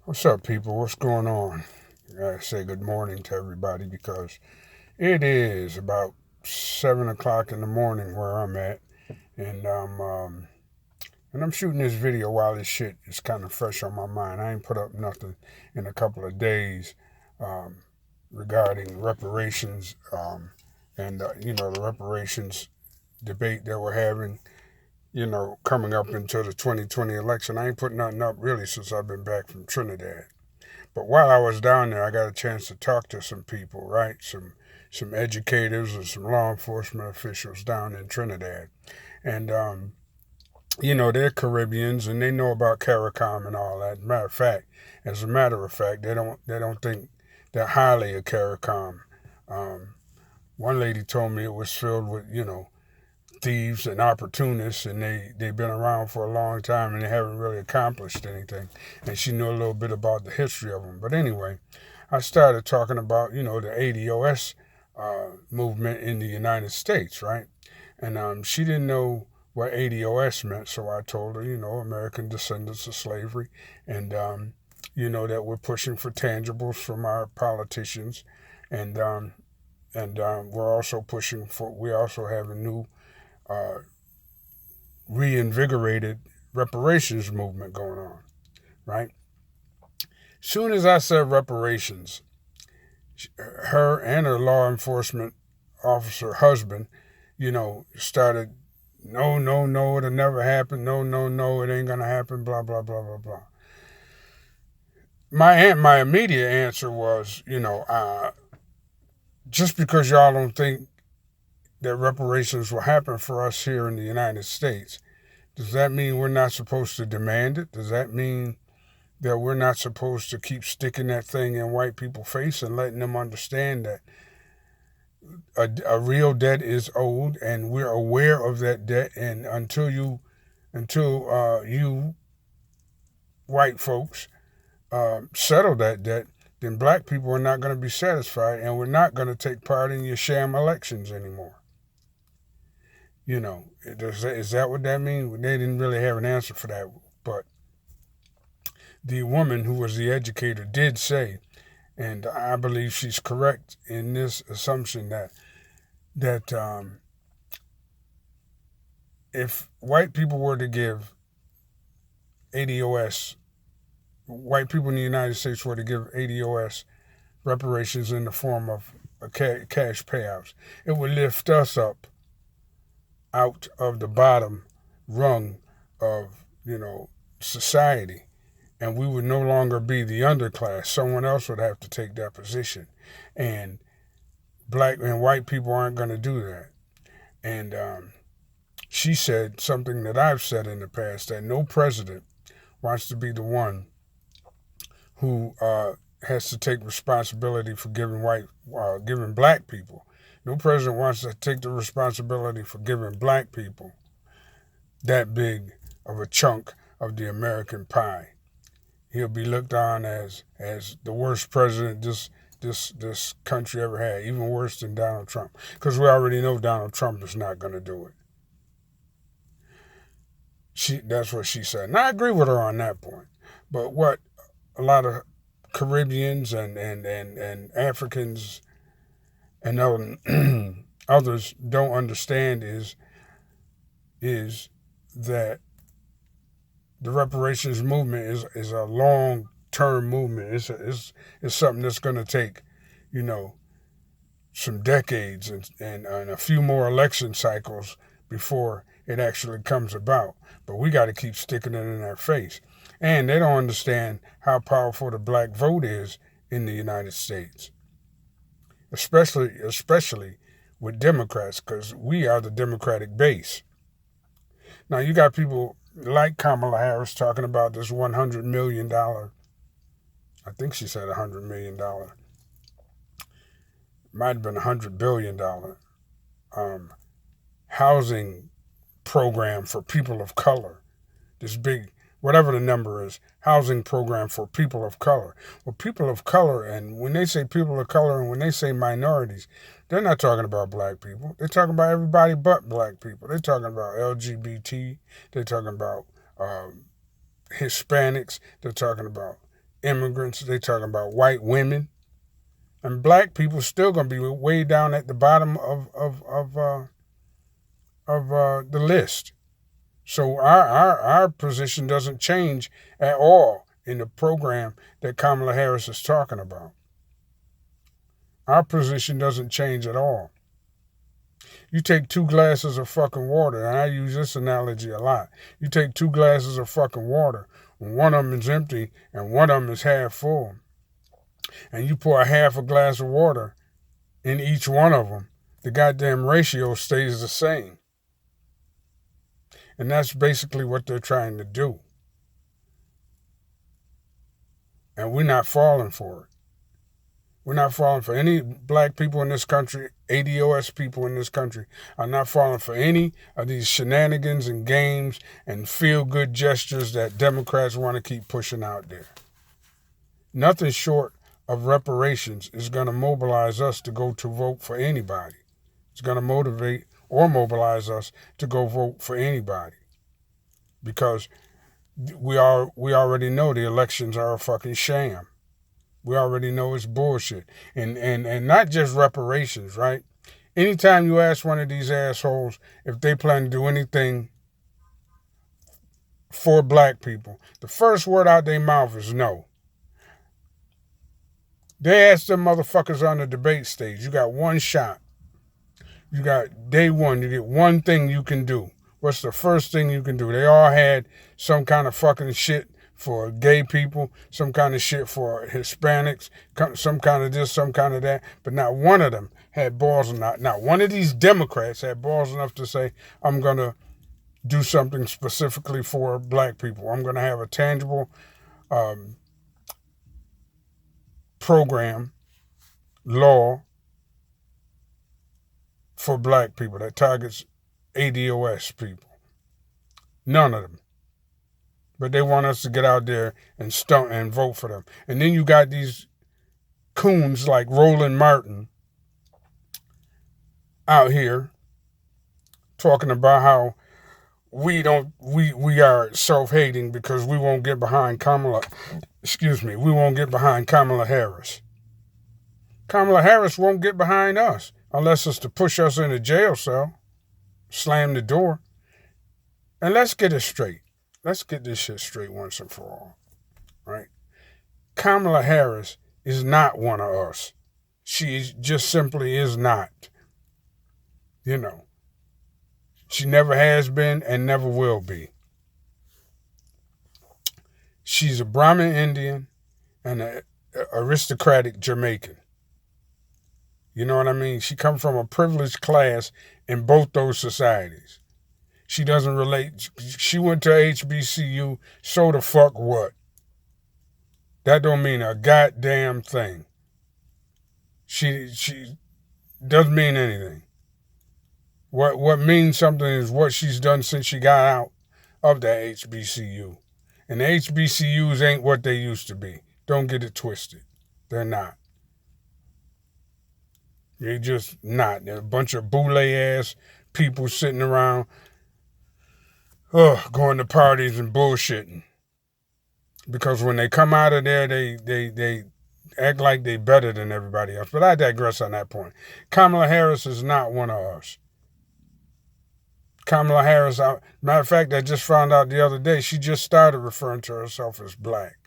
What's up, people? What's going on? I say good morning to everybody because it is about 7 o'clock in the morning where I'm at, and I'm shooting this video while this shit is kind of fresh on my mind. I ain't put up nothing in a couple of days um, regarding reparations, and the reparations debate that we're having. Coming up into the 2020 election. I ain't put nothing up really since I've been back from Trinidad. But while I was down there, I got a chance to talk to some people, right? Some educators and some law enforcement officials down in Trinidad, and they're Caribbeans and they know about CARICOM and all that. As a matter of fact, they don't think that highly of CARICOM. Um, One lady told me it was filled with thieves and opportunists, and they've been around for a long time and they haven't really accomplished anything. And she knew a little bit about the history of them. But anyway, I started talking about the ADOS movement in the United States, right? And she didn't know what ADOS meant, so I told her, American Descendants of Slavery, and that we're pushing for tangibles from our politicians, and we're also pushing for. We also have a new uh, reinvigorated reparations movement going on, right? Soon as I said reparations, her and her law enforcement officer husband, started, no, no, no, it'll never happen. No, no, no, it ain't gonna happen. Blah blah blah blah blah. My immediate answer was, just because y'all don't think that reparations will happen for us here in the United States, does that mean we're not supposed to demand it? Does that mean that we're not supposed to keep sticking that thing in white people's face and letting them understand that a real debt is owed and we're aware of that debt, and until you white folks settle that debt, then black people are not going to be satisfied, and we're not going to take part in your sham elections anymore. Is that what that means? They didn't really have an answer for that, but the woman who was the educator did say, and I believe she's correct in this assumption that if white people were to give ADOS, white people in the United States were to give ADOS reparations in the form of cash payouts, it would lift us up out of the bottom rung of society, and we would no longer be the underclass. Someone else would have to take that position, and black and white people aren't going to do that. And she said something that I've said in the past, that no president wants to be the one who has to take responsibility for giving black people. No president wants to take the responsibility for giving black people that big of a chunk of the American pie. He'll be looked on as the worst president this country ever had, even worse than Donald Trump, because we already know Donald Trump is not going to do it. That's what she said, and I agree with her on that point. But what a lot of Caribbeans and Africans and others don't understand is that the reparations movement is a long-term movement. It's something that's going to take, some decades and a few more election cycles before it actually comes about. But we got to keep sticking it in their face. And they don't understand how powerful the black vote is in the United States, especially with Democrats, because we are the Democratic base. Now you got people like Kamala Harris talking about this $100 million. I think she said $100 million. Might have been $100 billion housing program for people of color. This big, whatever the number is, housing program for people of color. Well, people of color, and when they say people of color and when they say minorities, they're not talking about black people. They're talking about everybody but black people. They're talking about LGBT. They're talking about Hispanics. They're talking about immigrants. They talking about white women. And black people still going to be way down at the bottom of the list. So our position doesn't change at all in the program that Kamala Harris is talking about. Our position doesn't change at all. You take 2 glasses of fucking water, and I use this analogy a lot. You take 2 glasses of fucking water, and one of them is empty and one of them is half full, and you pour a half a glass of water in each one of them, the goddamn ratio stays the same. And that's basically what they're trying to do. And we're not falling for it. We're not falling for any black people in this country, ADOS people in this country are not falling for any of these shenanigans and games and feel-good gestures that Democrats want to keep pushing out there. Nothing short of reparations is going to mobilize us to go to vote for anybody. It's going to motivate or mobilize us to go vote for anybody. Because we already know the elections are a fucking sham. We already know it's bullshit. And not just reparations, right? Anytime you ask one of these assholes if they plan to do anything for black people, the first word out their mouth is no. They ask them motherfuckers on the debate stage, you got one shot. You got day one, you get one thing you can do. What's the first thing you can do? They all had some kind of fucking shit for gay people, some kind of shit for Hispanics, some kind of this, some kind of that. But not one of them had balls enough. Not one of these Democrats had balls enough to say, I'm going to do something specifically for black people. I'm going to have a tangible program, law for black people that targets ADOS people. None of them. But they want us to get out there and stunt and vote for them. And then you got these coons like Roland Martin out here talking about how we are self-hating because we won't get behind Kamala Harris. Kamala Harris won't get behind us unless it's to push us in a jail cell, slam the door. And let's get it straight. Let's get this shit straight once and for all, right? Kamala Harris is not one of us. She just simply is not. You know, she never has been and never will be. She's a Brahmin Indian and an aristocratic Jamaican. You know what I mean? She comes from a privileged class in both those societies. She doesn't relate. She went to HBCU, so the fuck what? That don't mean a goddamn thing. She doesn't mean anything. What means something is what she's done since she got out of that HBCU. And the HBCUs ain't what they used to be. Don't get it twisted. They're not. They're just not. They're a bunch of boule-ass people sitting around going to parties and bullshitting. Because when they come out of there, they act like they better than everybody else. But I digress on that point. Kamala Harris is not one of us. Kamala Harris, matter of fact, I just found out the other day, she just started referring to herself as black.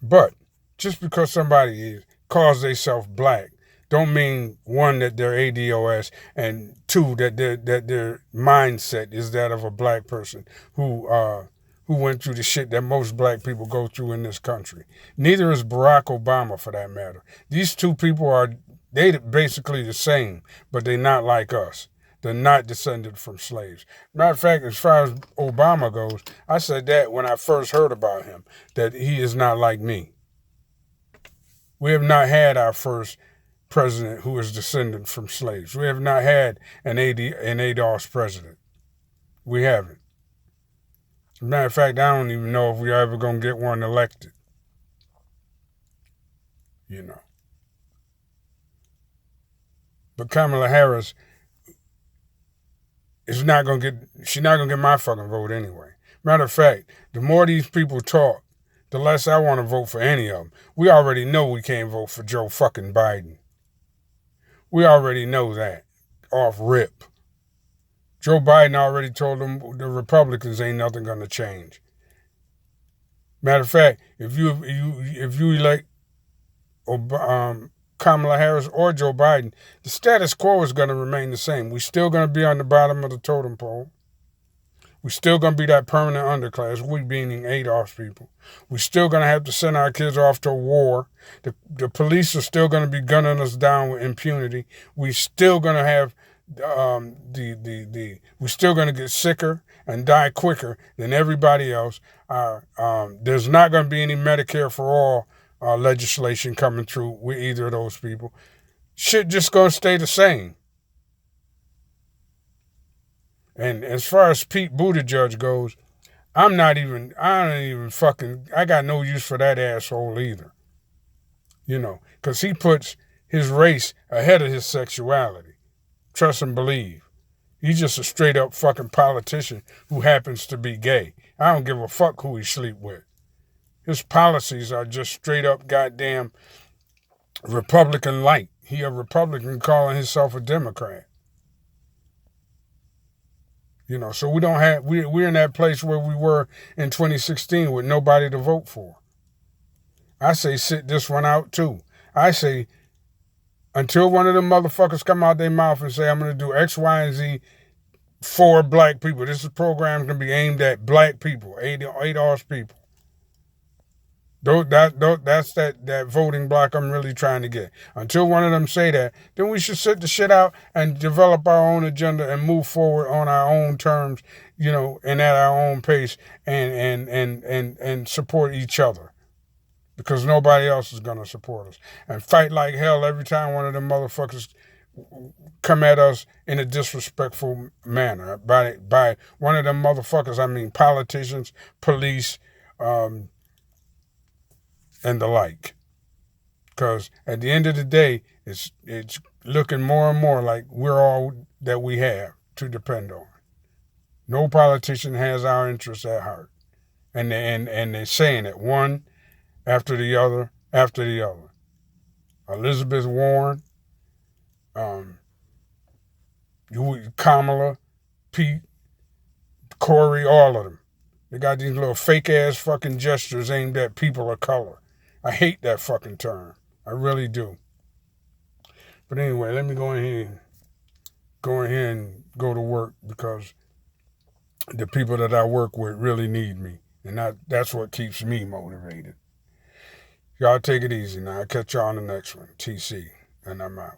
But just because somebody calls themselves black, don't mean, one, that they're ADOS, and two, that their mindset is that of a black person who went through the shit that most black people go through in this country. Neither is Barack Obama, for that matter. These two people they basically the same, but they're not like us. They're not descended from slaves. Matter of fact, as far as Obama goes, I said that when I first heard about him, that he is not like me. We have not had our first president who is descendant from slaves. We have not had an ADOS president. We haven't. As a matter of fact, I don't even know if we're ever going to get one elected. You know. But Kamala Harris she's not going to get my fucking vote anyway. Matter of fact, the more these people talk, the less I want to vote for any of them. We already know we can't vote for Joe fucking Biden. We already know that. Off rip. Joe Biden already told them the Republicans ain't nothing going to change. Matter of fact, if you elect Kamala Harris or Joe Biden, the status quo is going to remain the same. We're still going to be on the bottom of the totem pole. We're still going to be that permanent underclass, we being Adolf's people. We're still going to have to send our kids off to war. The police are still going to be gunning us down with impunity. We're still going to have we're still going to get sicker and die quicker than everybody else. There's not going to be any Medicare for all legislation coming through with either of those people. Shit just going to stay the same. And as far as Pete Buttigieg goes, I got no use for that asshole either. You know, because he puts his race ahead of his sexuality. Trust and believe. He's just a straight up fucking politician who happens to be gay. I don't give a fuck who he sleep with. His policies are just straight up goddamn Republican light. He a Republican calling himself a Democrat. You know, so we're in that place where we were in 2016 with nobody to vote for. I say sit this one out too. I say until one of them motherfuckers come out their mouth and say I'm going to do X, Y, and Z for black people. This program is going to be aimed at black people, ADOS people. That's that voting block I'm really trying to get. Until one of them say that, then we should sit the shit out and develop our own agenda and move forward on our own terms, you know, and at our own pace and support each other. Because nobody else is going to support us. And fight like hell every time one of them motherfuckers come at us in a disrespectful manner. By one of them motherfuckers, I mean politicians, police, and the like. Because at the end of the day, it's looking more and more like we're all that we have to depend on. No politician has our interests at heart. And they're saying it one after the other, after the other. Elizabeth Warren, Kamala, Pete, Corey, all of them. They got these little fake-ass fucking gestures aimed at people of color. I hate that fucking term. I really do. But anyway, let me go ahead and go to work because the people that I work with really need me. And that's what keeps me motivated. Y'all take it easy now. I'll catch y'all on the next one. TC, and I'm out.